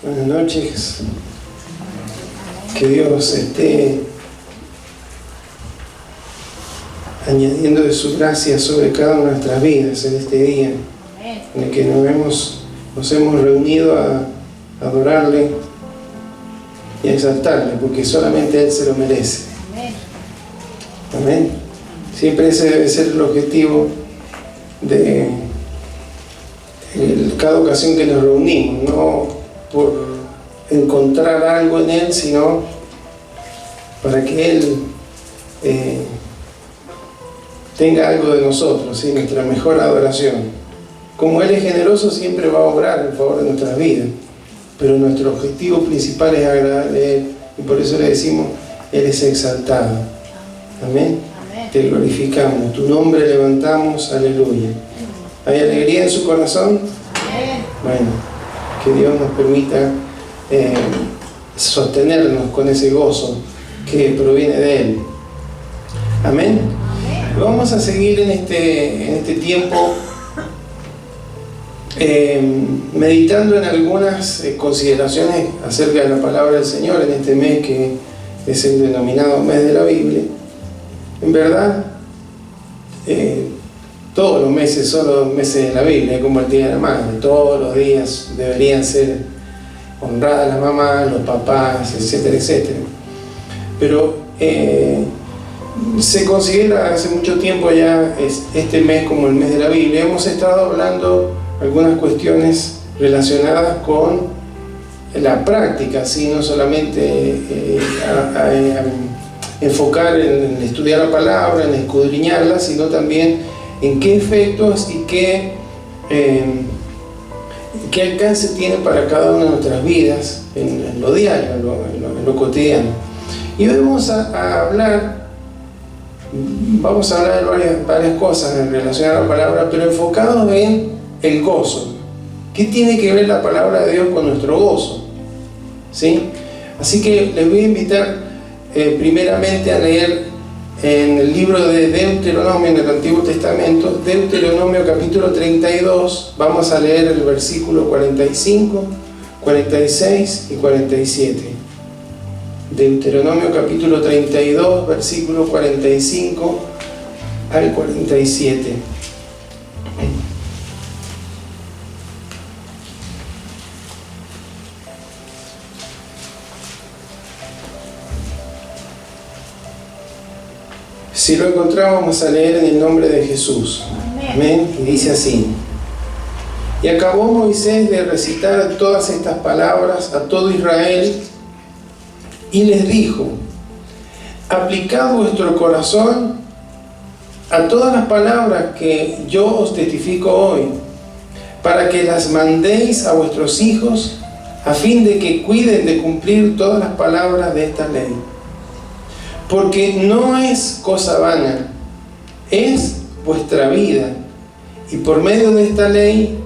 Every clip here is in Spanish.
Buenas noches. Que Dios esté añadiendo de su gracia sobre cada una de nuestras vidas en este día en el que nos hemos reunido a adorarle y a exaltarle, porque solamente Él se lo merece. Amén. Siempre ese debe ser el objetivo de cada ocasión que nos reunimos, no por encontrar algo en Él, sino para que Él tenga algo de nosotros, ¿sí? Nuestra mejor adoración. Como Él es generoso, siempre va a obrar en favor de nuestras vidas, pero nuestro objetivo principal es agradarle a Él, y por eso le decimos, Él es exaltado. Amén. Te glorificamos, tu nombre levantamos, aleluya. ¿Hay alegría en su corazón? Bueno, que Dios nos permita sostenernos con ese gozo que proviene de Él. Amén. Vamos a seguir en este tiempo meditando en algunas consideraciones acerca de la palabra del Señor en este mes que es el denominado mes de la Biblia. En verdad, todos los meses son los meses de la Biblia, como el Día de la Madre. Todos los días deberían ser honradas las mamás, los papás, etcétera, etcétera. Pero se considera hace mucho tiempo ya este mes como el mes de la Biblia. Hemos estado hablando algunas cuestiones relacionadas con la práctica, ¿sí? No solamente enfocar en estudiar la palabra, en escudriñarla, sino también en qué efectos y qué alcance tiene para cada una de nuestras vidas en lo diario, en lo cotidiano. Y hoy vamos a hablar de varias cosas en relación a la palabra, pero enfocados en el gozo. ¿Qué tiene que ver la palabra de Dios con nuestro gozo? ¿Sí? Así que les voy a invitar primeramente a leer en el libro de Deuteronomio, en el Antiguo Testamento, Deuteronomio capítulo 32, vamos a leer el versículo 45, 46 y 47. Deuteronomio capítulo 32, versículo 45 al 47. Si lo encontramos, vamos a leer en el nombre de Jesús. Amén. Y dice así: Y acabó Moisés de recitar todas estas palabras a todo Israel, y les dijo: aplicad vuestro corazón a todas las palabras que yo os testifico hoy, para que las mandéis a vuestros hijos, a fin de que cuiden de cumplir todas las palabras de esta ley. Porque no es cosa vana, es vuestra vida, y por medio de esta ley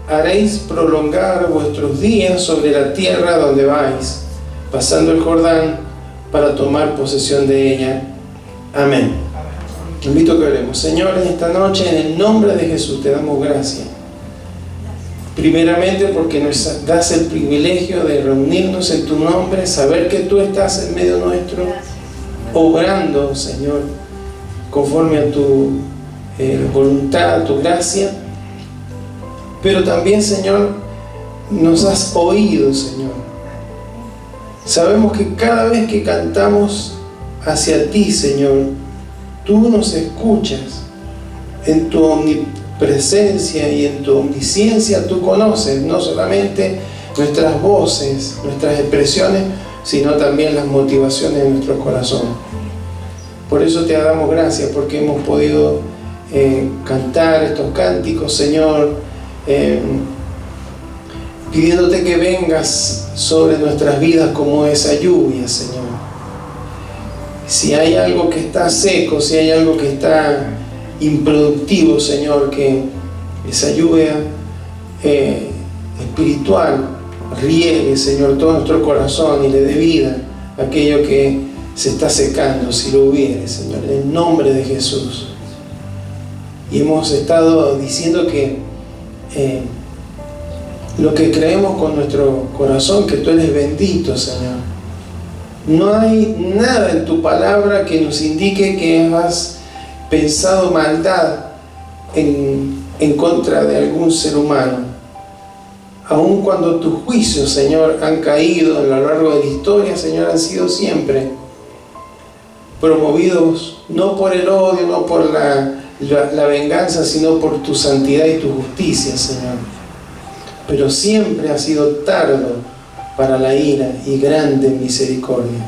haréis prolongar vuestros días sobre la tierra donde vais, pasando el Jordán para tomar posesión de ella. Amén. Te invito a que oremos. Señor, en esta noche, en el nombre de Jesús, te damos gracias. Primeramente porque nos das el privilegio de reunirnos en tu nombre, saber que tú estás en medio nuestro, obrando, Señor, conforme a tu voluntad, a tu gracia. Pero también, Señor, nos has oído, Señor. Sabemos que cada vez que cantamos hacia ti, Señor, tú nos escuchas. En tu omnipresencia y en tu omnisciencia tú conoces no solamente nuestras voces, nuestras expresiones, sino también las motivaciones de nuestro corazón. Por eso te damos gracias, porque hemos podido cantar estos cánticos, Señor, pidiéndote que vengas sobre nuestras vidas como esa lluvia, Señor. Si hay algo que está seco, si hay algo que está improductivo, Señor, que esa lluvia espiritual riegue, Señor, todo nuestro corazón y le dé vida a aquello que se está secando, si lo hubiere, Señor, en el nombre de Jesús. Y hemos estado diciendo que lo que creemos con nuestro corazón, que tú eres bendito, Señor. No hay nada en tu palabra que nos indique que has pensado maldad en contra de algún ser humano. Aun cuando tus juicios, Señor, han caído a lo largo de la historia, Señor, han sido siempre promovidos no por el odio, no por la venganza, sino por tu santidad y tu justicia, Señor. Pero siempre ha sido tardo para la ira y grande misericordia.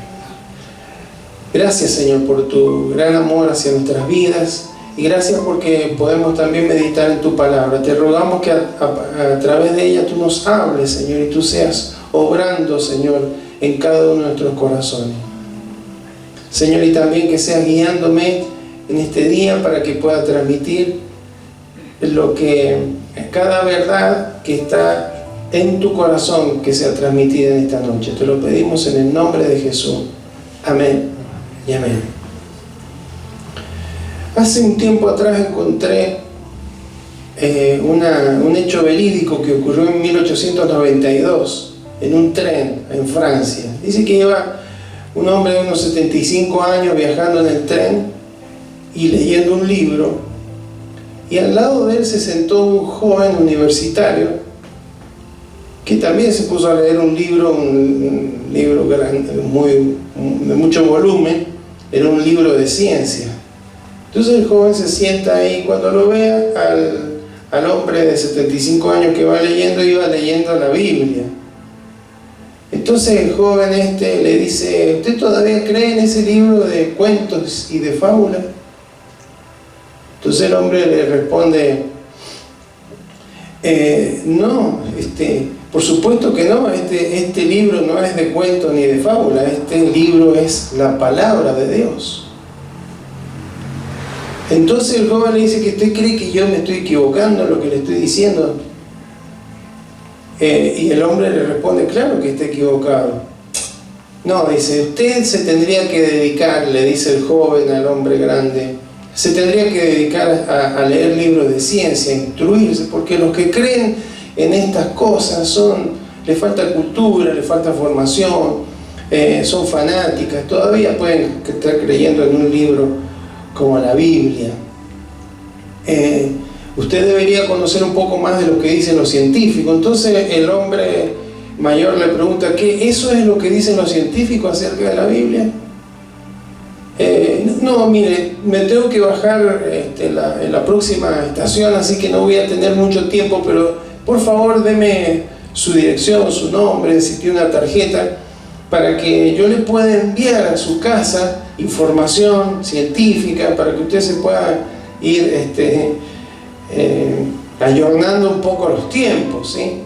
Gracias, Señor, por tu gran amor hacia nuestras vidas, y gracias porque podemos también meditar en tu palabra. Te rogamos que a través de ella tú nos hables, Señor, y tú seas obrando, Señor, en cada uno de nuestros corazones. Señor, y también que seas guiándome en este día para que pueda transmitir cada verdad que está en tu corazón, que sea transmitida en esta noche. Te lo pedimos en el nombre de Jesús. Amén y amén. Hace un tiempo atrás encontré un hecho verídico que ocurrió en 1892 en un tren en Francia. Dice que iba un hombre de unos 75 años viajando en el tren y leyendo un libro, y al lado de él se sentó un joven universitario que también se puso a leer un libro grande, de mucho volumen. Era un libro de ciencia. Entonces el joven se sienta ahí, y cuando lo ve al hombre de 75 años que iba leyendo la Biblia. Entonces el joven le dice: ¿usted todavía cree en ese libro de cuentos y de fábulas? Entonces el hombre le responde: no, por supuesto que no, este libro no es de cuentos ni de fábulas, este libro es la palabra de Dios. Entonces el joven le dice: ¿que usted cree que yo me estoy equivocando en lo que le estoy diciendo? Y el hombre le responde: claro que está equivocado. No, dice, usted se tendría que dedicar, le dice el joven al hombre grande, se tendría que dedicar a leer libros de ciencia, a instruirse, porque los que creen en estas cosas les falta cultura, les falta formación, son fanáticas, todavía pueden estar creyendo en un libro como la Biblia. Usted debería conocer un poco más de lo que dicen los científicos. Entonces el hombre mayor le pregunta: ¿qué? ¿Eso es lo que dicen los científicos acerca de la Biblia? No, mire, me tengo que bajar en la próxima estación, así que no voy a tener mucho tiempo, pero por favor deme su dirección, su nombre, si tiene una tarjeta, para que yo le pueda enviar a su casa información científica, para que usted se pueda ir ayornando un poco los tiempos, ¿sí?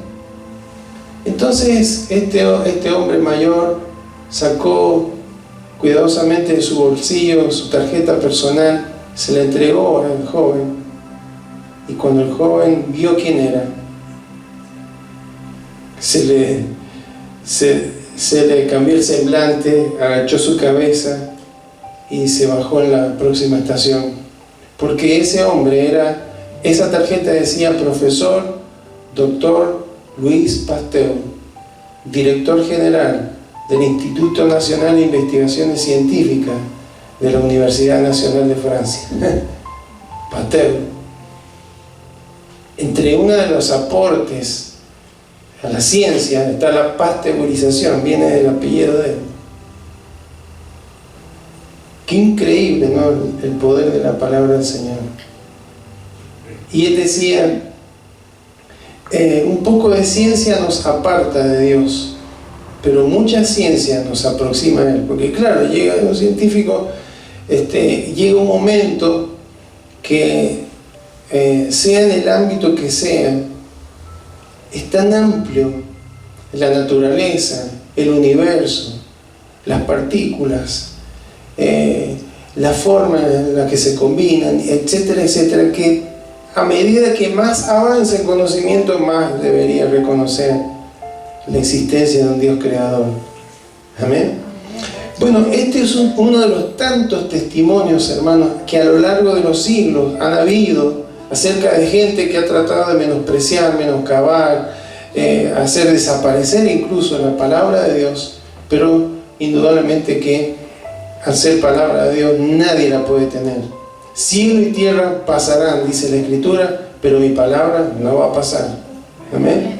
Entonces este hombre mayor sacó cuidadosamente de su bolsillo su tarjeta personal, se la entregó al joven, y cuando el joven vio quién era, se le cambió el semblante, agachó su cabeza y se bajó en la próxima estación, porque ese hombre esa tarjeta decía: profesor Dr. Louis Pasteur, director general del Instituto Nacional de Investigaciones Científicas de la Universidad Nacional de Francia. Pasteur. Entre uno de los aportes a la ciencia está la pasteurización, viene del apellido de él. Qué increíble, ¿no?, el poder de la palabra del Señor. Y él decía: un poco de ciencia nos aparta de Dios, pero mucha ciencia nos aproxima a Él. Porque claro, llega un científico, llega un momento que, sea en el ámbito que sea, es tan amplio la naturaleza, el universo, las partículas, la forma en la que se combinan, etcétera, etcétera, que a medida que más avanza el conocimiento, más debería reconocer la existencia de un Dios creador. Amén. Bueno, este es uno de los tantos testimonios, hermanos, que a lo largo de los siglos han habido acerca de gente que ha tratado de menospreciar, menoscabar, hacer desaparecer incluso la palabra de Dios, pero indudablemente que al ser palabra de Dios nadie la puede tener. Cielo y tierra pasarán, dice la Escritura, pero mi palabra no va a pasar. Amén.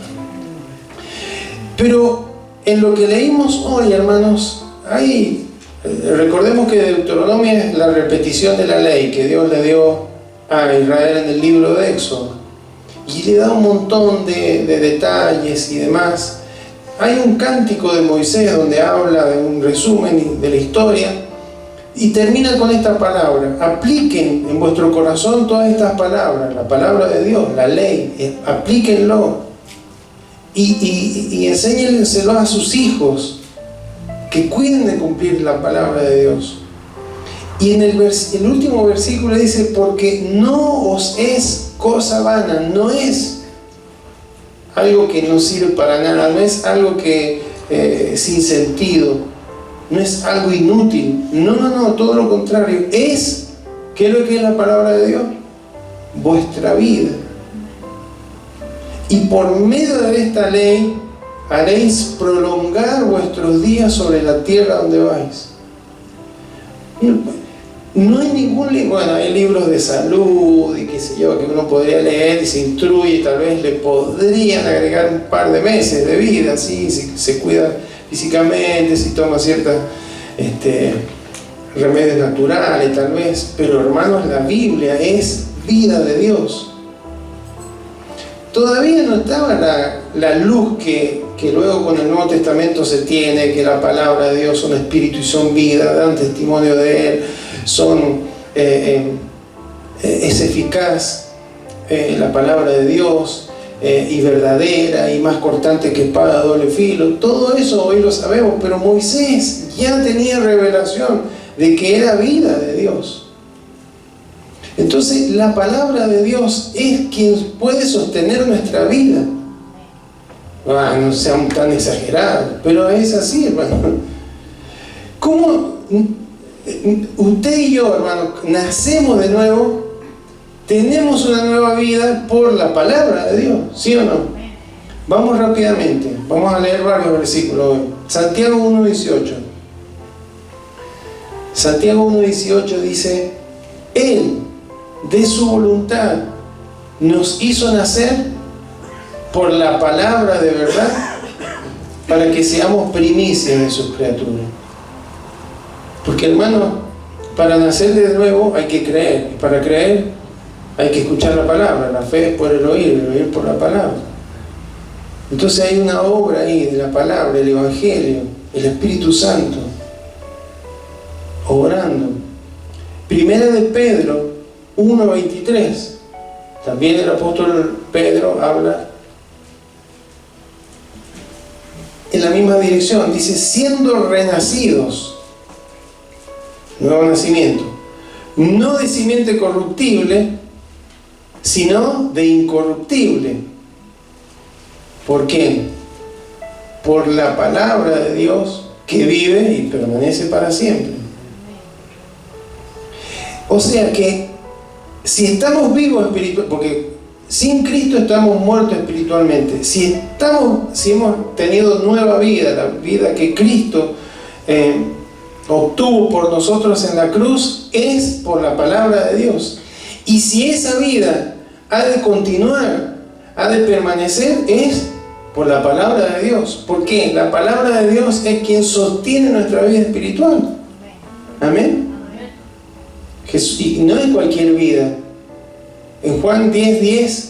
Pero en lo que leímos hoy, hermanos, recordemos que Deuteronomio es la repetición de la ley que Dios le dio a Israel en el libro de Éxodo, y le da un montón de detalles y demás. Hay un cántico de Moisés donde habla de un resumen de la historia y termina con esta palabra: apliquen en vuestro corazón todas estas palabras, la palabra de Dios, la ley, aplíquenlo y enséñenselo a sus hijos, que cuiden de cumplir la palabra de Dios. Y en el último versículo dice: porque no os es cosa vana, no es algo que no sirve para nada, no es algo que sin sentido, no es algo inútil, no, todo lo contrario, ¿qué es lo que es la palabra de Dios? Vuestra vida. Y por medio de esta ley haréis prolongar vuestros días sobre la tierra donde vais. No hay ningún libro, bueno, hay libros de salud y qué sé yo, que uno podría leer y se instruye, y tal vez le podrían agregar un par de meses de vida, ¿sí? Si se cuida físicamente, si toma ciertos remedios naturales tal vez, pero hermanos, la Biblia es vida de Dios. Todavía no estaba la luz que luego con el Nuevo Testamento se tiene, que la palabra de Dios son espíritu y son vida, dan testimonio de Él, es eficaz la palabra de Dios, y verdadera y más cortante que espada de doble filo. Todo eso hoy lo sabemos, pero Moisés ya tenía revelación de que era vida de Dios. Entonces la palabra de Dios es quien puede sostener nuestra vida. No sean tan exagerados, pero es así, hermano. ¿Cómo usted y yo, hermano, nacemos de nuevo? Tenemos una nueva vida por la palabra de Dios, ¿sí o no? Vamos rápidamente, vamos a leer varios versículos hoy. Santiago 1:18. Santiago 1:18 dice: Él, de su voluntad, nos hizo nacer por la palabra de verdad, para que seamos primicias de sus criaturas. Porque, hermano, para nacer de nuevo hay que creer, y para creer hay que escuchar la palabra. La fe es por el oír por la palabra. Entonces hay una obra ahí de la palabra, el Evangelio, el Espíritu Santo obrando. Primera de Pedro 1:23. También el apóstol Pedro habla en la misma dirección. Dice: siendo renacidos, nuevo nacimiento, no de simiente corruptible, sino de incorruptible. ¿Por qué? Por la palabra de Dios, que vive y permanece para siempre. O sea que si estamos vivos espiritualmente, porque sin Cristo estamos muertos espiritualmente, si hemos tenido nueva vida, la vida que Cristo obtuvo por nosotros en la cruz, es por la palabra de Dios. Y si esa vida ha de continuar, ha de permanecer, es por la palabra de Dios. ¿Por qué? La palabra de Dios es quien sostiene nuestra vida espiritual. Amén. Y no es cualquier vida. En Juan 10:10,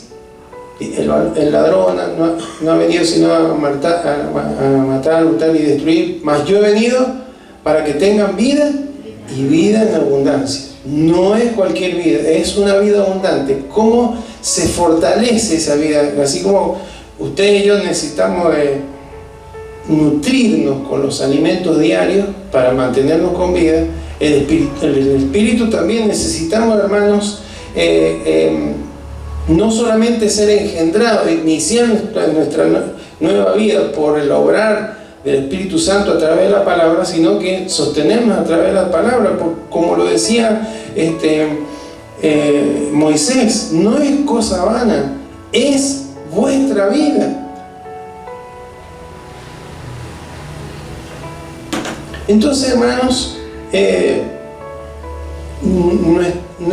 el ladrón no ha venido sino a matar, hurtar y destruir, mas yo he venido para que tengan vida y vida en abundancia. No es cualquier vida, es una vida abundante. ¿Cómo se fortalece esa vida? Así como usted y yo necesitamos nutrirnos con los alimentos diarios para mantenernos con vida, el espíritu también necesitamos, hermanos, no solamente ser engendrados, iniciar nuestra nueva vida por el obrar del Espíritu Santo a través de la palabra, sino que sostenernos a través de la palabra, como lo decía Moisés: no es cosa vana, es vuestra vida. Entonces, hermanos,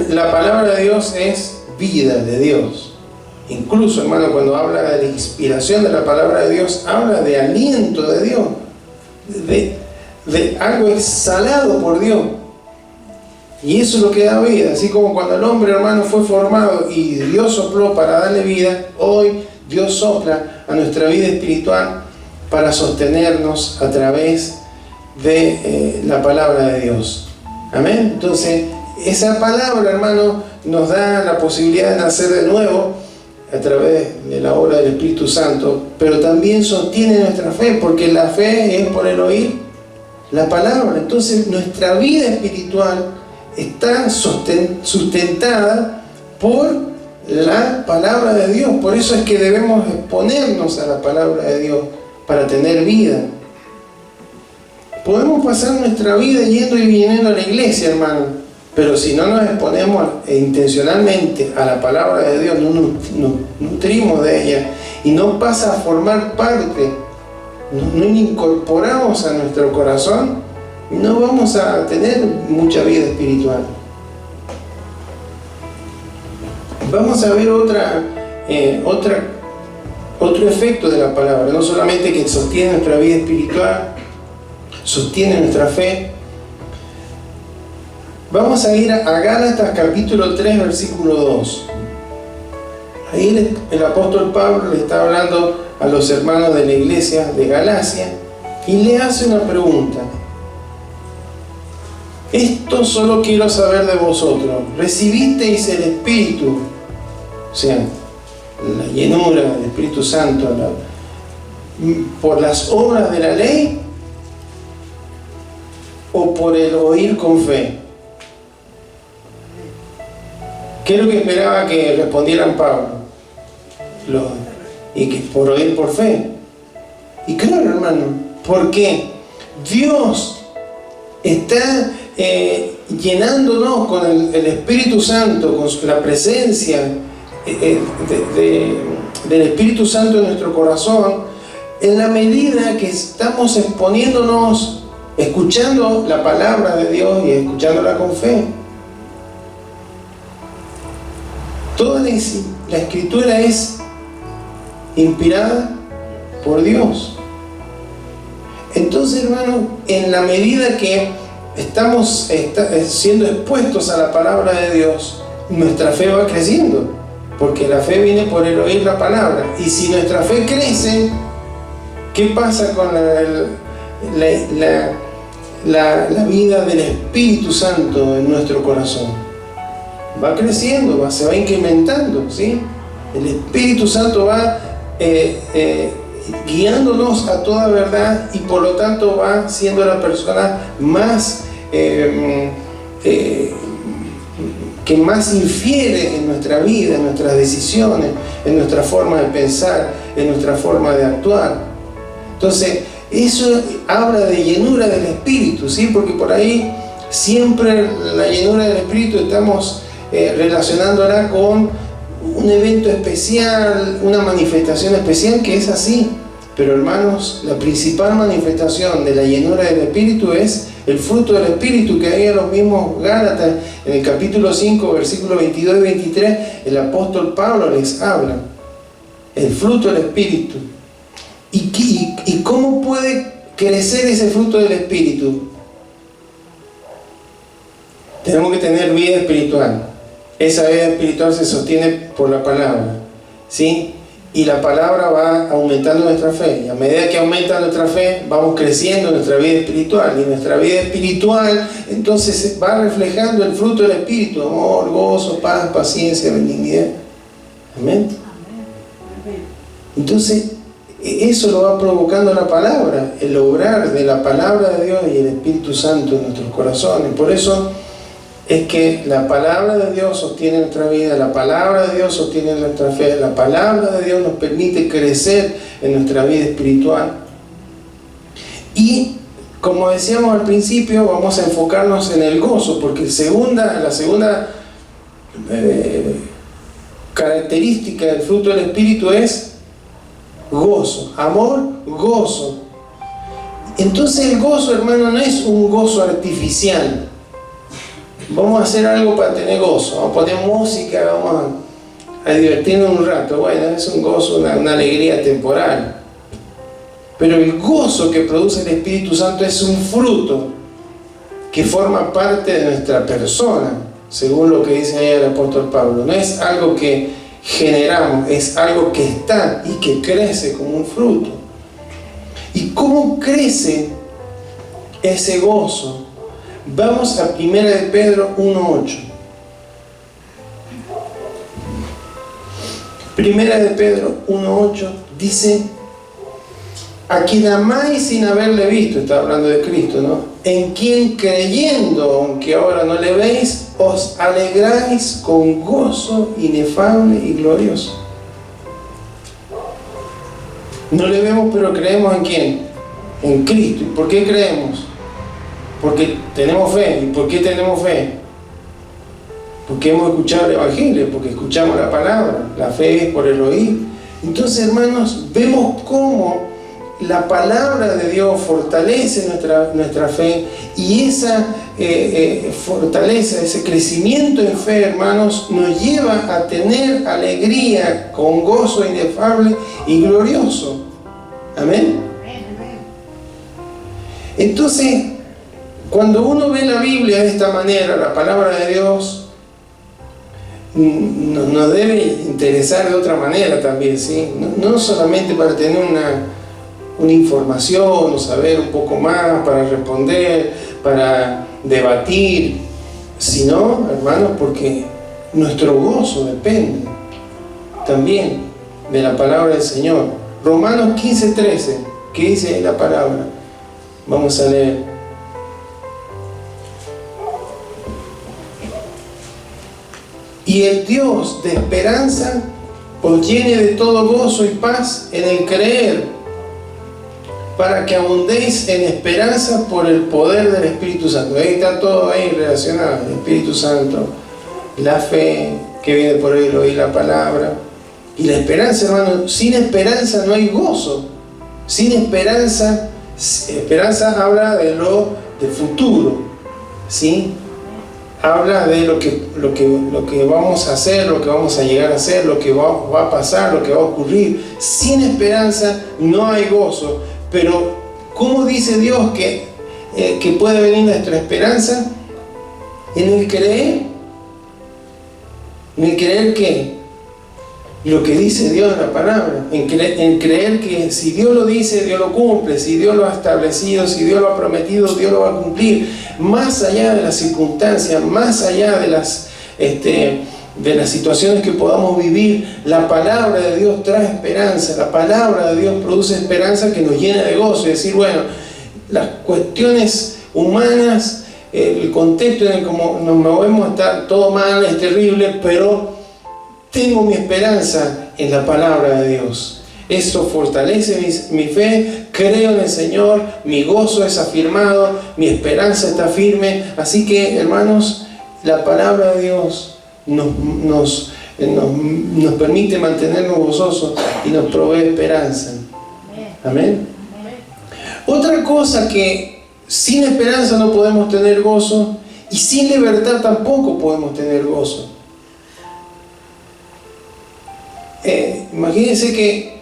la palabra de Dios es vida de Dios. Incluso, hermano, cuando habla de la inspiración de la palabra de Dios, habla de aliento de Dios, de algo exhalado por Dios. Y eso es lo que da vida. Así como cuando el hombre, hermano, fue formado y Dios sopló para darle vida, hoy Dios sopla a nuestra vida espiritual para sostenernos a través de la palabra de Dios. Amén. Entonces, esa palabra, hermano, nos da la posibilidad de nacer de nuevo a través de la obra del Espíritu Santo, pero también sostiene nuestra fe, porque la fe es por el oír la palabra. Entonces, nuestra vida espiritual está sustentada por la palabra de Dios. Por eso es que debemos exponernos a la palabra de Dios para tener vida. Podemos pasar nuestra vida yendo y viniendo a la iglesia, hermano, pero si no nos exponemos intencionalmente a la palabra de Dios, no nos nutrimos de ella y no pasa a formar parte, no incorporamos a nuestro corazón, no vamos a tener mucha vida espiritual. Vamos a ver otro efecto de la palabra, no solamente que sostiene nuestra vida espiritual, sostiene nuestra fe. Vamos a ir a Gálatas capítulo 3, versículo 2. Ahí el apóstol Pablo le está hablando a los hermanos de la iglesia de Galacia y le hace una pregunta. Esto solo quiero saber de vosotros. ¿Recibisteis el Espíritu? O sea, la llenura del Espíritu Santo por las obras de la ley o por el oír con fe. ¿Qué es lo que esperaba que respondieran Pablo? Y que por oír por fe. Y claro, hermano, porque Dios está llenándonos con el Espíritu Santo, con la presencia del Espíritu Santo en nuestro corazón, en la medida que estamos exponiéndonos, escuchando la palabra de Dios y escuchándola con fe. Toda la Escritura es inspirada por Dios. Entonces, hermano, en la medida que estamos siendo expuestos a la palabra de Dios, nuestra fe va creciendo, porque la fe viene por el oír la palabra. Y si nuestra fe crece, ¿qué pasa con la vida del Espíritu Santo en nuestro corazón? Va creciendo, se va incrementando, ¿sí? El Espíritu Santo va guiándonos a toda verdad y por lo tanto va siendo la persona más que más infiere en nuestra vida, en nuestras decisiones, en nuestra forma de pensar, en nuestra forma de actuar. Entonces, eso habla de llenura del Espíritu, ¿sí? Porque por ahí siempre la llenura del Espíritu estamos relacionándola con un evento especial, una manifestación especial, que es así. Pero hermanos, la principal manifestación de la llenura del Espíritu es el fruto del Espíritu, que ahí a los mismos Gálatas, en el capítulo 5, versículos 22 y 23, el apóstol Pablo les habla. El fruto del Espíritu. ¿Y cómo puede crecer ese fruto del Espíritu? Tenemos que tener vida espiritual. Esa vida espiritual se sostiene por la palabra, ¿sí? Y la palabra va aumentando nuestra fe. Y a medida que aumenta nuestra fe, vamos creciendo en nuestra vida espiritual. Y nuestra vida espiritual, entonces, va reflejando el fruto del Espíritu: amor, gozo, paz, paciencia, benignidad. Amén. Entonces, eso lo va provocando la palabra, el obrar de la palabra de Dios y el Espíritu Santo en nuestros corazones. Por eso es que la palabra de Dios sostiene nuestra vida, la palabra de Dios sostiene nuestra fe, la palabra de Dios nos permite crecer en nuestra vida espiritual. Y como decíamos al principio, vamos a enfocarnos en el gozo, porque la segunda característica del fruto del Espíritu es gozo, amor, gozo. Entonces el gozo, hermano, no es un gozo artificial. Vamos a hacer algo para tener gozo, vamos a poner música, vamos a divertirnos un rato. Bueno, es un gozo, una alegría temporal. Pero el gozo que produce el Espíritu Santo es un fruto que forma parte de nuestra persona, según lo que dice ahí el apóstol Pablo. No es algo que generamos, es algo que está y que crece como un fruto. ¿Y cómo crece ese gozo? Vamos a 1 de Pedro 1:8. 1 de Pedro 1:8 dice: a quien amáis sin haberle visto, está hablando de Cristo, ¿no? En quien creyendo, aunque ahora no le veis, os alegráis con gozo inefable y glorioso. No le vemos, pero creemos en quién, en Cristo. ¿Y por qué creemos? Porque tenemos fe. ¿Y por qué tenemos fe? Porque hemos escuchado el Evangelio, porque escuchamos la palabra. La fe es por el oír. Entonces, hermanos, vemos cómo la palabra de Dios fortalece nuestra fe, y esa fortaleza, ese crecimiento en fe, hermanos, nos lleva a tener alegría con gozo inefable y glorioso. Amén. Entonces, cuando uno ve la Biblia de esta manera, la palabra de Dios, nos debe interesar de otra manera también, ¿sí? No solamente para tener una información o saber un poco más, para responder, para debatir, sino, hermanos, porque nuestro gozo depende también de la palabra del Señor. Romanos 15:13, ¿qué dice la palabra? Vamos a leer. Y el Dios de esperanza os llene de todo gozo y paz en el creer, para que abundéis en esperanza por el poder del Espíritu Santo. Ahí está todo ahí relacionado: el Espíritu Santo, la fe que viene por el oír la palabra, y la esperanza, hermano. Sin esperanza no hay gozo. Sin esperanza, esperanza habla de del futuro, ¿sí? Habla de lo que vamos a hacer, lo que vamos a llegar a hacer, lo que va a pasar, lo que va a ocurrir. Sin esperanza no hay gozo. Pero ¿cómo dice Dios que puede venir nuestra esperanza? En el creer. ¿En el creer qué? Lo que dice Dios en la palabra. En creer que si Dios lo dice, Dios lo cumple. Si Dios lo ha establecido, si Dios lo ha prometido, Dios lo va a cumplir. Más allá de las circunstancias, más allá de las situaciones que podamos vivir, la palabra de Dios trae esperanza. La palabra de Dios produce esperanza que nos llena de gozo. Es decir, bueno, las cuestiones humanas, el contexto en el que nos movemos está todo mal, es terrible, pero tengo mi esperanza en la palabra de Dios. Eso fortalece mi fe, creo en el Señor, mi gozo es afirmado, mi esperanza está firme. Así que, hermanos, la palabra de Dios nos permite mantenernos gozosos y nos provee esperanza. Amén. Otra cosa, que sin esperanza no podemos tener gozo, y sin libertad tampoco podemos tener gozo. Imagínense que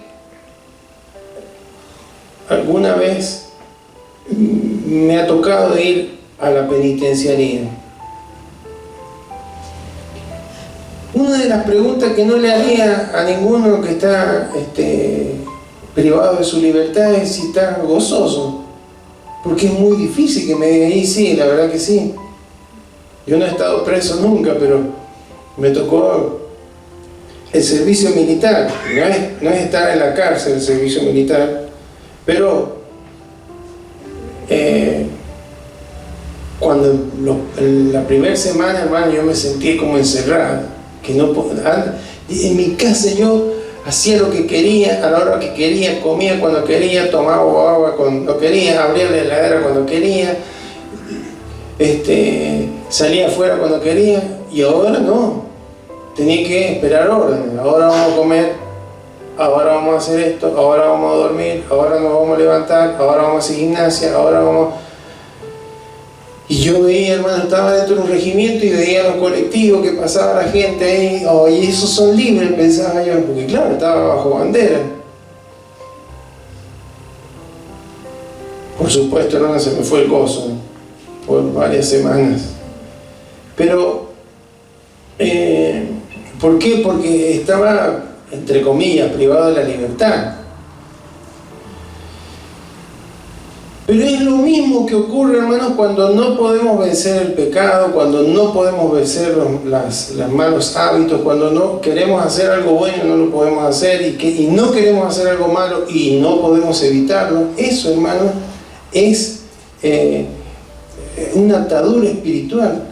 alguna vez me ha tocado ir a la penitenciaría. Una de las preguntas que no le haría a ninguno que está privado de su libertad es si está gozoso, porque es muy difícil que me diga: y sí, la verdad que sí. Yo no he estado preso nunca, pero me tocó el servicio militar. No es estar en la cárcel, el servicio militar, pero cuando la primera semana, hermano, yo me sentí como encerrado, que no en mi casa yo hacía lo que quería, a la hora que quería, comía cuando quería, tomaba agua cuando quería, abría la heladera cuando quería, salía afuera cuando quería. Y ahora no, tenía que esperar órdenes. Ahora vamos a comer ahora vamos a hacer esto, ahora vamos a dormir, ahora nos vamos a levantar, ahora vamos a hacer gimnasia, ahora vamos... Y yo veía, hermano, estaba dentro de un regimiento y veía los colectivos que pasaba la gente ahí, oh, y esos son libres, pensaba yo, porque claro, estaba bajo bandera. Por supuesto, hermano, se me fue el gozo por varias semanas. Pero, ¿por qué? Porque estaba, entre comillas, privado de la libertad. Pero es lo mismo que ocurre, hermanos, cuando no podemos vencer el pecado, cuando no podemos vencer los malos hábitos, cuando no queremos hacer algo bueno y no lo podemos hacer, y no queremos hacer algo malo y no podemos evitarlo. Eso, hermanos, es una atadura espiritual.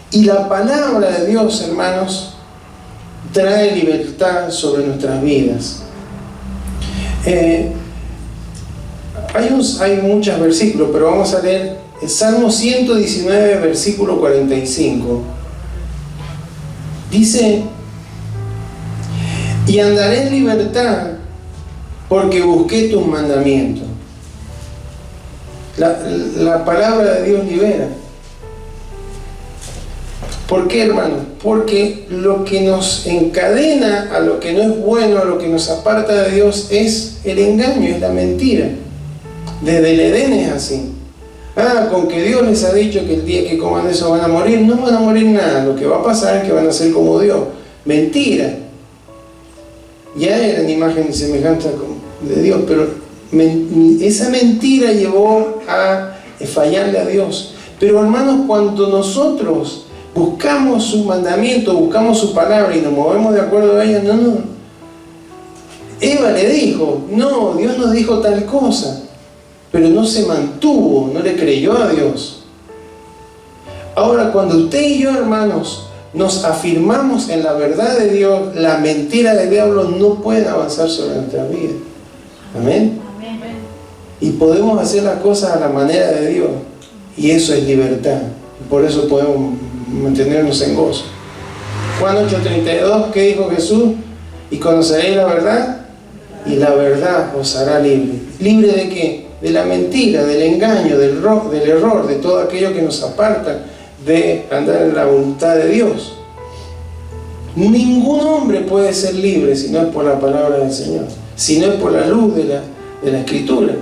Y la palabra de Dios, hermanos, trae libertad sobre nuestras vidas. Hay muchos versículos, pero vamos a leer el Salmo 119, versículo 45. Dice: y andaré en libertad porque busqué tus mandamientos. La palabra de Dios libera. ¿Por qué, hermanos? Porque lo que nos encadena a lo que no es bueno, a lo que nos aparta de Dios, es el engaño, es la mentira. Desde el Edén es así. Con que Dios les ha dicho que el día que coman eso van a morir. No van a morir nada. Lo que va a pasar es que van a ser como Dios. Mentira. Ya eran imagen y semejanza de Dios, pero esa mentira llevó a fallarle a Dios. Pero, hermanos, cuando nosotros buscamos su mandamiento, buscamos su palabra y nos movemos de acuerdo a ella, no. Eva le dijo, no, Dios nos dijo tal cosa. Pero no se mantuvo, no le creyó a Dios. Ahora, cuando usted y yo, hermanos, nos afirmamos en la verdad de Dios, la mentira del diablo no puede avanzar sobre nuestra vida. Amén. Amén. Y podemos hacer las cosas a la manera de Dios. Y eso es libertad. Por eso podemos mantenernos en gozo. Juan 8:32, ¿qué dijo Jesús? Y conoceréis la verdad, y la verdad os hará libre. ¿Libre de qué? De la mentira, del engaño, del error, de todo aquello que nos aparta de andar en la voluntad de Dios. Ningún hombre puede ser libre si no es por la palabra del Señor, si no es por la luz de la Escritura.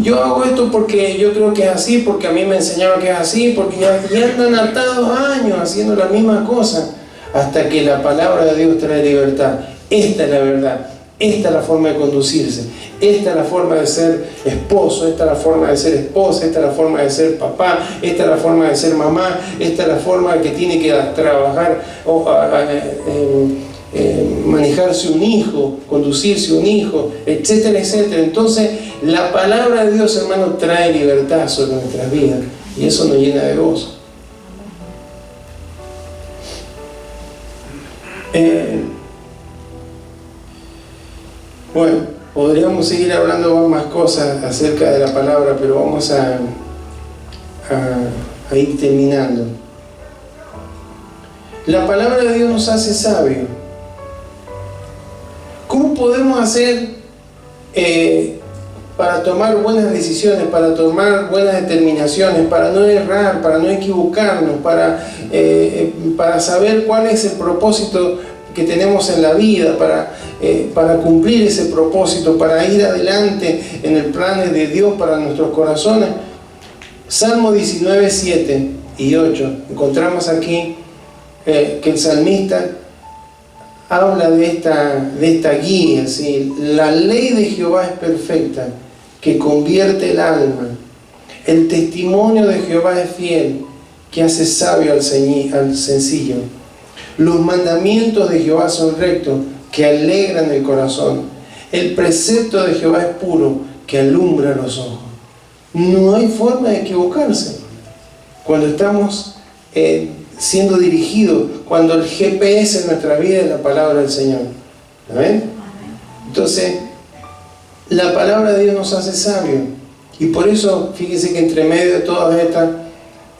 Yo hago esto porque yo creo que es así, porque a mí me enseñaba que es así, porque ya andan atados años haciendo la misma cosa, hasta que la palabra de Dios trae libertad. Esta es la verdad. Esta es la forma de conducirse, esta es la forma de ser esposo, esta es la forma de ser esposa, esta es la forma de ser papá, esta es la forma de ser mamá, esta es la forma que tiene que trabajar o manejarse un hijo, conducirse un hijo, etcétera, etcétera. Entonces, la palabra de Dios, hermano, trae libertad sobre nuestras vidas y eso nos llena de gozo. Bueno, podríamos seguir hablando más cosas acerca de la palabra, pero vamos a ir terminando. La palabra de Dios nos hace sabios. ¿Cómo podemos hacer para tomar buenas decisiones, para tomar buenas determinaciones, para no errar, para no equivocarnos, para saber cuál es el propósito que tenemos en la vida, para cumplir ese propósito, para ir adelante en el plan de Dios para nuestros corazones? Salmo 19, 7 y 8. Encontramos aquí que el salmista habla de esta guía, ¿sí? La ley de Jehová es perfecta, que convierte el alma. El testimonio de Jehová es fiel, que hace sabio al sencillo. Los mandamientos de Jehová son rectos, que alegran el corazón. El precepto de Jehová es puro, que alumbra los ojos. No hay forma de equivocarse cuando estamos siendo dirigidos, cuando el GPS en nuestra vida es la palabra del Señor. ¿Amén? Entonces, la palabra de Dios nos hace sabios. Y por eso, fíjense que entre medio de todas estas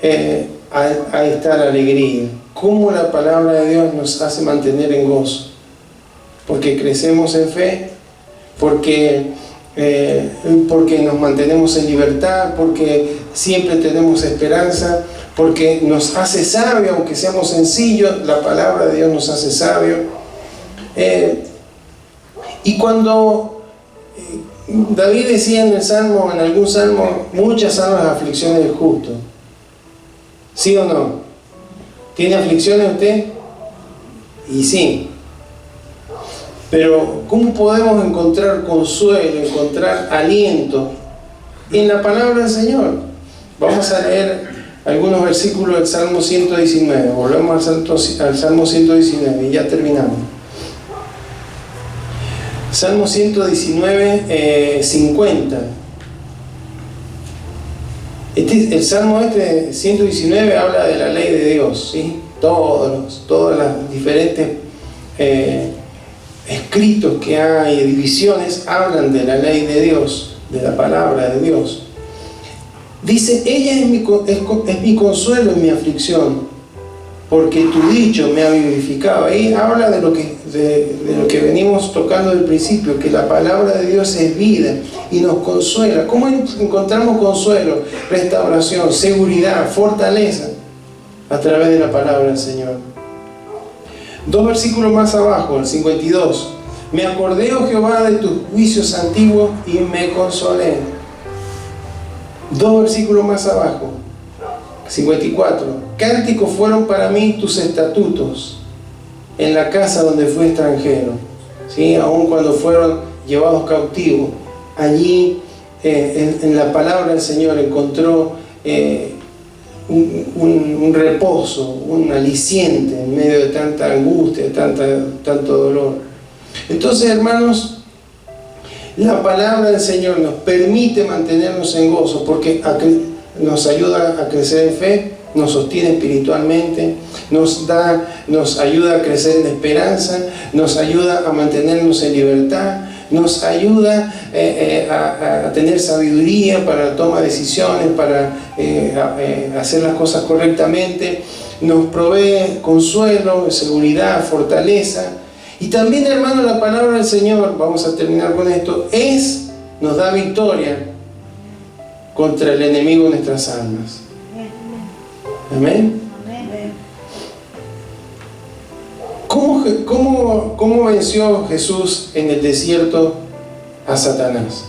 está la alegría. Cómo la palabra de Dios nos hace mantener en gozo. porque crecemos en fe, porque nos mantenemos en libertad, porque siempre tenemos esperanza, porque nos hace sabio, aunque seamos sencillos, la palabra de Dios nos hace sabio. Y cuando David decía en algún salmo, muchas son las aflicciones del justo. ¿Sí o no? ¿Tiene aflicciones usted? Y sí. Pero ¿cómo podemos encontrar consuelo, encontrar aliento? En la palabra del Señor. Vamos a leer algunos versículos del Salmo 119. Volvemos al Salmo 119 y ya terminamos. Salmo 119, 50. El Salmo 119 habla de la ley de Dios, ¿sí? Todas las diferentes escritos que hay, divisiones, hablan de la ley de Dios, de la palabra de Dios. Dice, ella es mi consuelo en mi aflicción, porque tu dicho me ha vivificado. Ahí habla de lo que venimos tocando del principio, que la palabra de Dios es vida y nos consuela. ¿Cómo encontramos consuelo, restauración, seguridad, fortaleza? A través de la palabra del Señor. 2 versículos más abajo, el 52. Me acordé, oh Jehová, de tus juicios antiguos y me consolé. 2 versículos más abajo, 54. Cánticos fueron para mí tus estatutos en la casa donde fui extranjero, ¿sí? Aun cuando fueron llevados cautivos, allí en la palabra del Señor encontró un reposo, un aliciente en medio de tanta angustia, tanto dolor. Entonces, hermanos, la palabra del Señor nos permite mantenernos en gozo, porque nos ayuda a crecer en fe, nos sostiene espiritualmente, nos ayuda a crecer en esperanza, nos ayuda a mantenernos en libertad, nos ayuda a tener sabiduría para la toma de decisiones, para hacer las cosas correctamente, nos provee consuelo, seguridad, fortaleza. Y también, hermano, la palabra del Señor, vamos a terminar con esto, nos da victoria contra el enemigo de nuestras almas. Amén. ¿Cómo venció Jesús en el desierto a Satanás?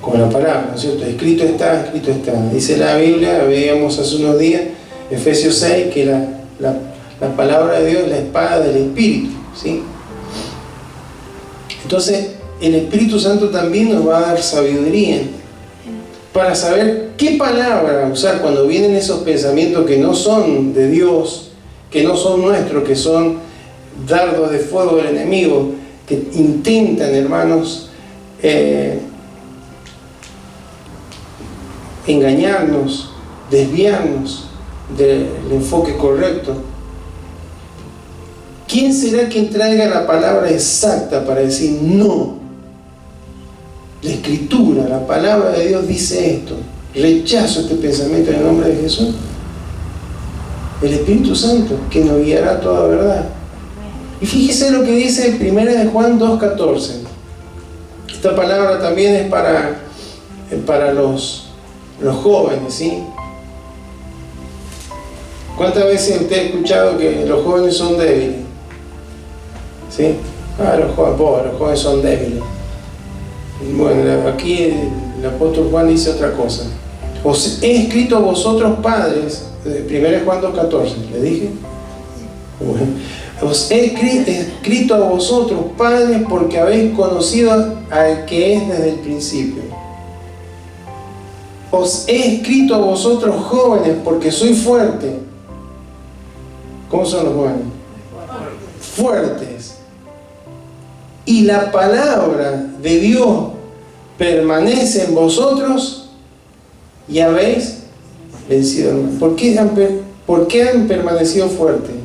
Con la palabra, ¿no es cierto? Escrito está, escrito está. Dice la Biblia, veíamos hace unos días, Efesios 6, que la palabra de Dios es la espada del Espíritu, ¿sí? Entonces, el Espíritu Santo también nos va a dar sabiduría para saber qué palabra usar cuando vienen esos pensamientos que no son de Dios, que no son nuestros, que son dardos de fuego del enemigo, que intentan, hermanos, engañarnos, desviarnos del enfoque correcto. ¿Quién será quien traiga la palabra exacta para decir no? La Escritura, la palabra de Dios dice esto. Rechazo este pensamiento en el nombre de Jesús. El Espíritu Santo, que nos guiará a toda verdad. Y fíjese lo que dice 1 de Juan 2:14. Esta palabra también es para los jóvenes, ¿sí? ¿Cuántas veces usted ha escuchado que los jóvenes son débiles? ¿Sí? Los jóvenes son débiles. Bueno, aquí el apóstol Juan dice otra cosa. Os he escrito a vosotros padres, 1 Juan 2:14, ¿le dije? Bueno, os he escrito a vosotros padres porque habéis conocido al que es desde el principio. Os he escrito a vosotros jóvenes porque soy fuerte. ¿Cómo son los jóvenes? Fuertes. Y la palabra de Dios permanece en vosotros y habéis vencido. ¿Por qué han permanecido fuertes?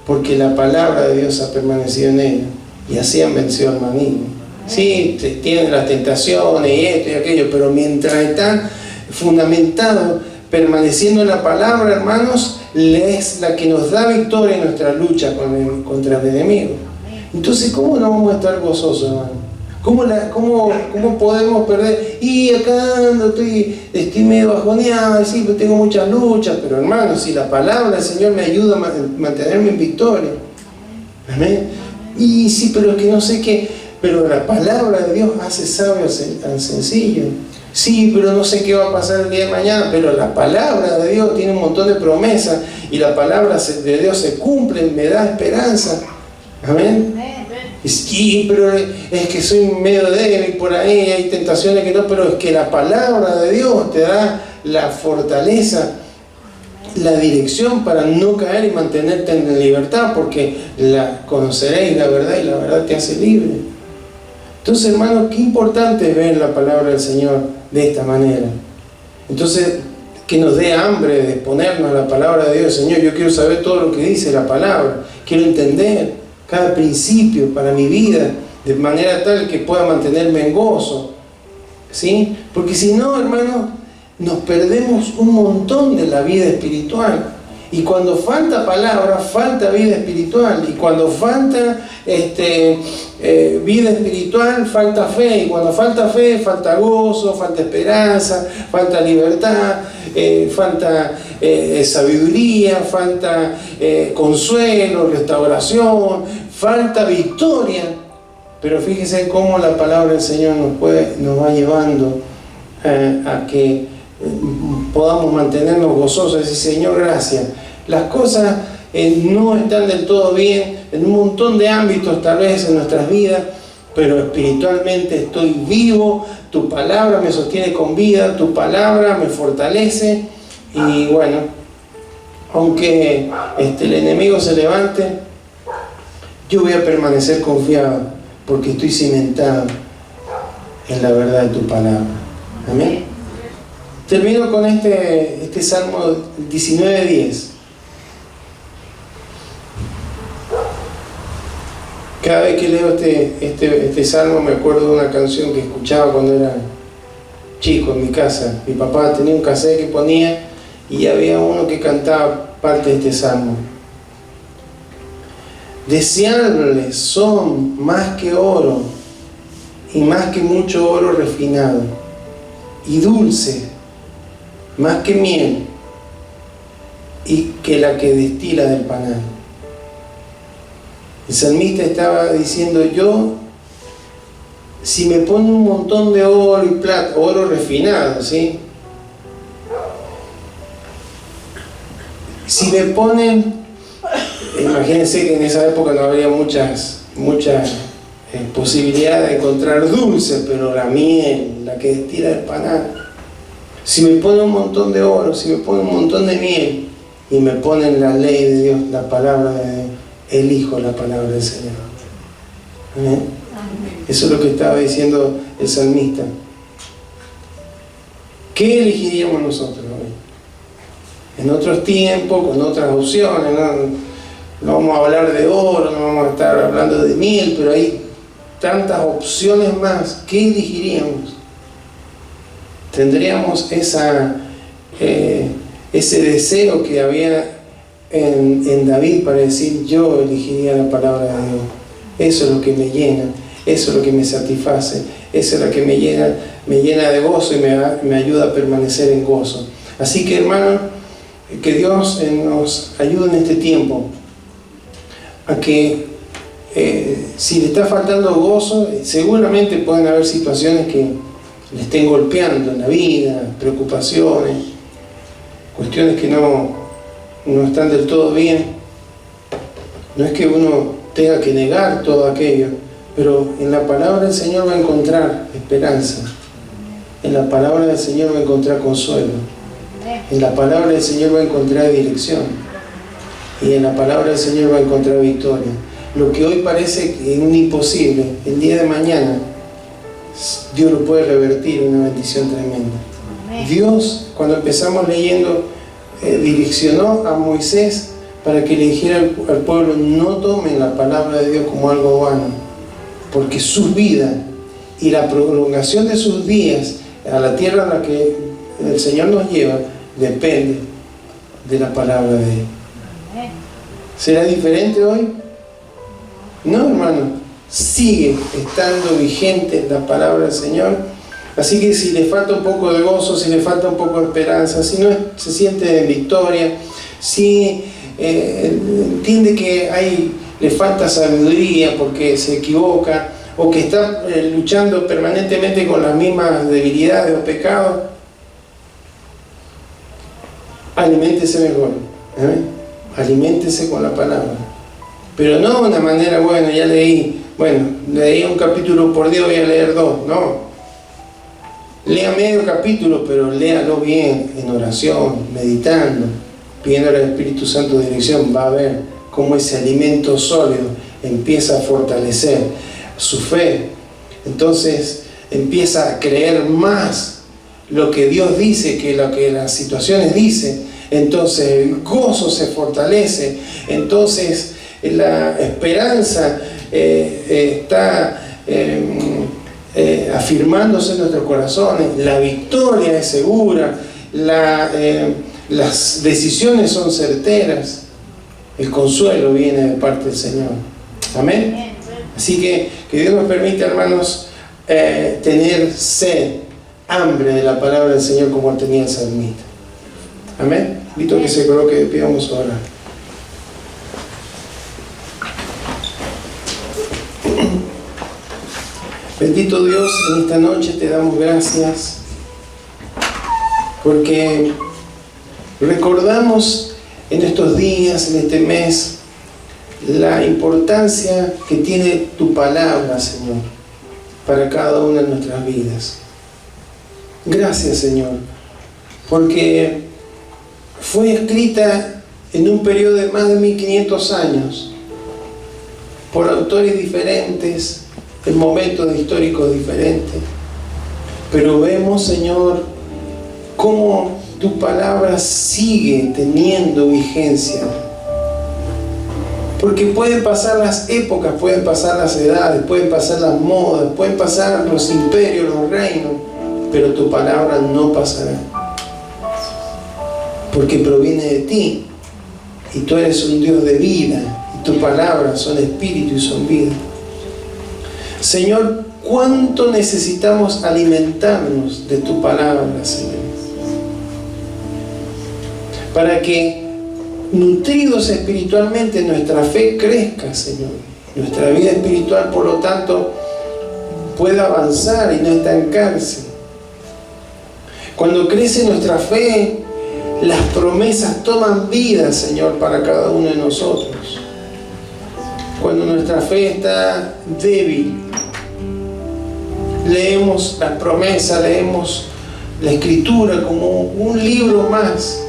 Porque la palabra de Dios ha permanecido en ellos y así han vencido al maligno. Sí, tienen las tentaciones y esto y aquello, pero mientras están fundamentados, permaneciendo en la palabra, hermanos, es la que nos da victoria en nuestra lucha contra el enemigo. Entonces, ¿cómo no vamos a estar gozosos, hermano? ¿Cómo podemos perder? Y acá ando, estoy medio bajoneado, sí, pues tengo muchas luchas, pero hermano, si la palabra del Señor me ayuda a mantenerme en victoria. Amén. Y sí, pero es que no sé qué, pero la palabra de Dios hace sabio al sencillo. Sí, pero no sé qué va a pasar el día de mañana, pero la palabra de Dios tiene un montón de promesas y la palabra de Dios se cumple, me da esperanza. Amén. Sí, pero es que soy medio débil por ahí, hay tentaciones que no, pero es que la palabra de Dios te da la fortaleza, la dirección para no caer y mantenerte en libertad, porque conoceréis la verdad y la verdad te hace libre. Entonces, hermanos, qué importante es ver la palabra del Señor de esta manera. Entonces, que nos dé hambre de exponernos a la palabra de Dios. Señor, yo quiero saber todo lo que dice la palabra, quiero entender cada principio para mi vida, de manera tal que pueda mantenerme en gozo, ¿sí? Porque si no, hermanos, nos perdemos un montón de la vida espiritual. Y cuando falta palabra, falta vida espiritual. Y cuando falta vida espiritual, falta fe. Y cuando falta fe, falta gozo, falta esperanza, falta libertad, falta sabiduría, falta consuelo, restauración, falta victoria. Pero fíjense cómo la palabra del Señor nos va llevando a que podamos mantenernos gozosos. Decir, Señor, gracias. Las cosas no están del todo bien en un montón de ámbitos, tal vez en nuestras vidas, pero espiritualmente estoy vivo, tu palabra me sostiene con vida, tu palabra me fortalece. Y bueno, aunque el enemigo se levante, yo voy a permanecer confiado porque estoy cimentado en la verdad de tu palabra. Amén. Termino con este Salmo 19:10. Cada vez que leo este salmo me acuerdo de una canción que escuchaba cuando era chico en mi casa. Mi papá tenía un cassette que ponía y había uno que cantaba parte de este salmo. Deseables son más que oro y más que mucho oro refinado, y dulce más que miel y que la que destila del panal. El salmista estaba diciendo, yo, si me ponen un montón de oro y plata, oro refinado, ¿sí? Si me ponen, imagínense que en esa época no habría muchas posibilidades de encontrar dulce, pero la miel, la que destila el panal. Si me ponen un montón de oro, si me ponen un montón de miel y me ponen la ley de Dios, la palabra de Dios, elijo la palabra del Señor. ¿Amén? Eso es lo que estaba diciendo el salmista. ¿Qué elegiríamos nosotros hoy? En otros tiempos, con otras opciones, no vamos a hablar de oro, no vamos a estar hablando de miel, pero hay tantas opciones más. ¿Qué elegiríamos? Tendríamos ese deseo que había en David para decir, yo elegiría la palabra de Dios. Eso es lo que me llena, eso es lo que me satisface, eso es lo que me llena de gozo y me ayuda a permanecer en gozo. Así que, hermano, que Dios nos ayude en este tiempo a que si le está faltando gozo, seguramente pueden haber situaciones que le estén golpeando en la vida, preocupaciones, cuestiones que no están del todo bien. No es que uno tenga que negar todo aquello, pero en la palabra del Señor va a encontrar esperanza, en la palabra del Señor va a encontrar consuelo, en la palabra del Señor va a encontrar dirección, y en la palabra del Señor va a encontrar victoria. Lo que hoy parece un imposible, el día de mañana Dios lo puede revertir en una bendición tremenda. Dios, cuando empezamos leyendo, direccionó a Moisés para que le dijera al pueblo, no tomen la palabra de Dios como algo vano, porque su vida y la prolongación de sus días a la tierra a la que el Señor nos lleva depende de la palabra de Él. ¿Será diferente hoy? No, hermano, sigue estando vigente la palabra del Señor. Así que si le falta un poco de gozo, si le falta un poco de esperanza, si no se siente en victoria, si entiende que le falta sabiduría porque se equivoca, o que está luchando permanentemente con las mismas debilidades o pecados, aliméntese mejor, aliméntese con la palabra, pero no de una manera, bueno, ya leí un capítulo por día, voy a leer 2, no, lea medio capítulo, pero léalo bien, en oración, meditando, pidiendo al Espíritu Santo dirección. Va a ver cómo ese alimento sólido empieza a fortalecer su fe. Entonces empieza a creer más lo que Dios dice que lo que las situaciones dicen. Entonces el gozo se fortalece. Entonces la esperanza está afirmándose en nuestros corazones. La victoria es segura. Las decisiones son certeras. El consuelo viene de parte del Señor. Amén. Así que Dios nos permita, hermanos, tener sed, hambre de la palabra del Señor como tenía el salmista. Amén. Invito a que se coloque de pie, vamos a orar. Bendito Dios, en esta noche te damos gracias porque recordamos en estos días, en este mes, la importancia que tiene tu palabra, Señor, para cada una de nuestras vidas. Gracias, Señor, porque fue escrita en un periodo de más de 1500 años por autores diferentes, en momentos históricos diferentes, pero vemos, Señor, cómo tu palabra sigue teniendo vigencia. Porque pueden pasar las épocas, pueden pasar las edades, pueden pasar las modas, pueden pasar los imperios, los reinos, pero tu palabra no pasará. Porque proviene de ti, y tú eres un Dios de vida, y tus palabras son espíritu y son vida. Señor, ¿cuánto necesitamos alimentarnos de tu palabra, Señor? Para que, nutridos espiritualmente, nuestra fe crezca, Señor. Nuestra vida espiritual, por lo tanto, pueda avanzar y no estancarse. Cuando crece nuestra fe, las promesas toman vida, Señor, para cada uno de nosotros. Cuando nuestra fe está débil, leemos las promesas, leemos la Escritura como un libro más.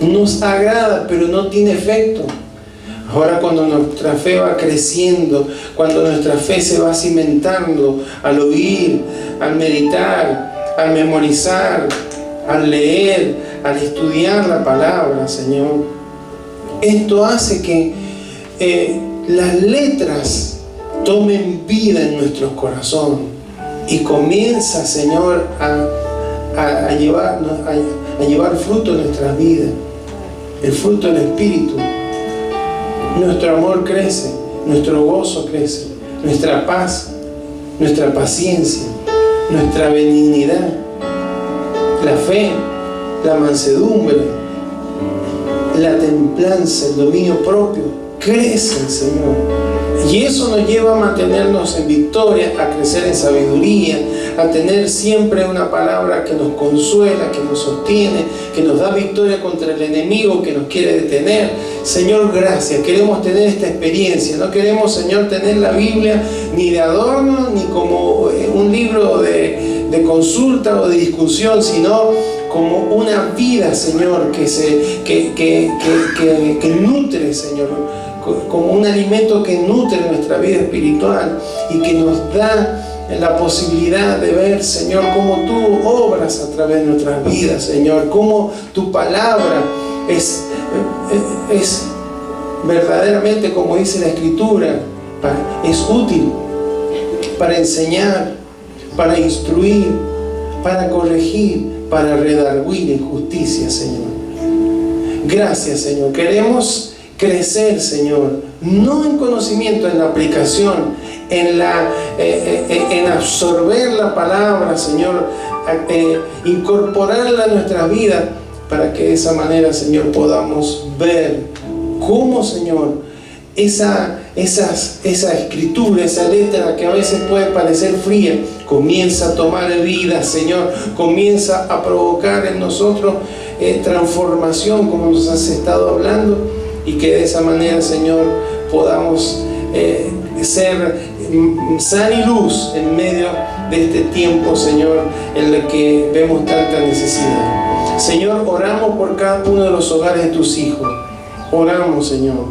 Nos agrada, pero no tiene efecto. Ahora, cuando nuestra fe va creciendo, cuando nuestra fe se va cimentando al oír, al meditar, al memorizar, al leer, al estudiar la palabra, Señor, esto hace que las letras tomen vida en nuestros corazones y comienza, Señor, a llevar fruto en nuestras vidas. El fruto del Espíritu. Nuestro amor crece, nuestro gozo crece, nuestra paz, nuestra paciencia, nuestra benignidad, la fe, la mansedumbre, la templanza, el dominio propio, crecen, Señor. Y eso nos lleva a mantenernos en victoria, a crecer en sabiduría, a tener siempre una palabra que nos consuela, que nos sostiene, que nos da victoria contra el enemigo que nos quiere detener. Señor, gracias. Queremos tener esta experiencia. No queremos, Señor, tener la Biblia ni de adorno, ni como un libro de consulta o de discusión, sino como una vida, Señor, que nutre, Señor, como un alimento que nutre nuestra vida espiritual y que nos da la posibilidad de ver, Señor, cómo tú obras a través de nuestras vidas, Señor, cómo tu palabra es verdaderamente, como dice la Escritura, es útil para enseñar, para instruir, para corregir, para redarguir en justicia, Señor. Gracias, Señor. Queremos crecer, Señor, no en conocimiento, en la aplicación, en absorber la palabra, Señor, incorporarla a nuestra vida, para que de esa manera, Señor, podamos ver cómo, Señor, esa escritura, esa letra que a veces puede parecer fría, comienza a tomar vida, Señor, comienza a provocar en nosotros transformación, como nos has estado hablando, y que de esa manera, Señor, podamos ser sal y luz en medio de este tiempo, Señor, en el que vemos tanta necesidad. Señor, oramos por cada uno de los hogares de tus hijos. Oramos, Señor.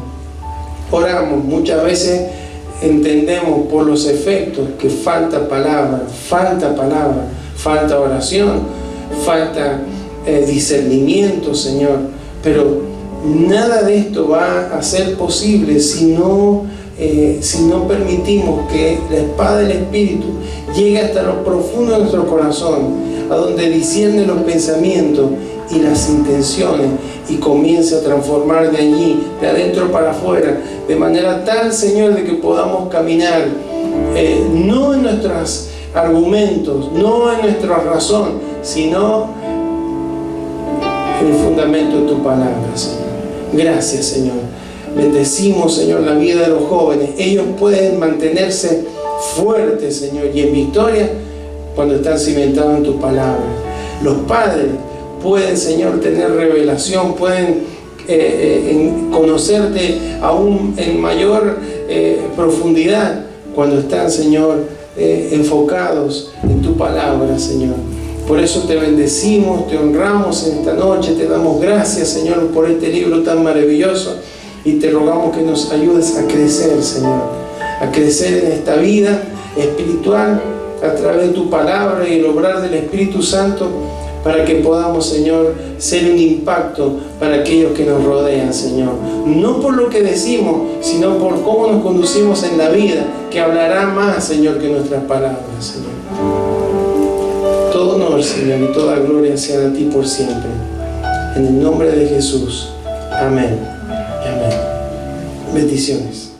Oramos. Muchas veces entendemos por los efectos que falta palabra, falta oración, falta discernimiento, Señor. Pero nada de esto va a ser posible si no permitimos que la espada del Espíritu llegue hasta lo profundo de nuestro corazón, a donde discierne los pensamientos y las intenciones, y comience a transformar de allí, de adentro para afuera, de manera tal, Señor, de que podamos caminar no en nuestros argumentos, no en nuestra razón, sino en el fundamento de tu palabra, Señor. Gracias, Señor. Bendecimos, Señor, la vida de los jóvenes. Ellos pueden mantenerse fuertes, Señor, y en victoria cuando están cimentados en tu palabra. Los padres pueden, Señor, tener revelación, pueden conocerte aún en mayor profundidad cuando están, Señor, enfocados en tu palabra, Señor. Por eso te bendecimos, te honramos en esta noche, te damos gracias, Señor, por este libro tan maravilloso, y te rogamos que nos ayudes a crecer, Señor, a crecer en esta vida espiritual a través de tu palabra y el obrar del Espíritu Santo, para que podamos, Señor, ser un impacto para aquellos que nos rodean, Señor. No por lo que decimos, sino por cómo nos conducimos en la vida, que hablará más, Señor, que nuestras palabras, Señor. Todo honor, Señor, y toda gloria sea a ti por siempre. En el nombre de Jesús. Amén y amén. Bendiciones.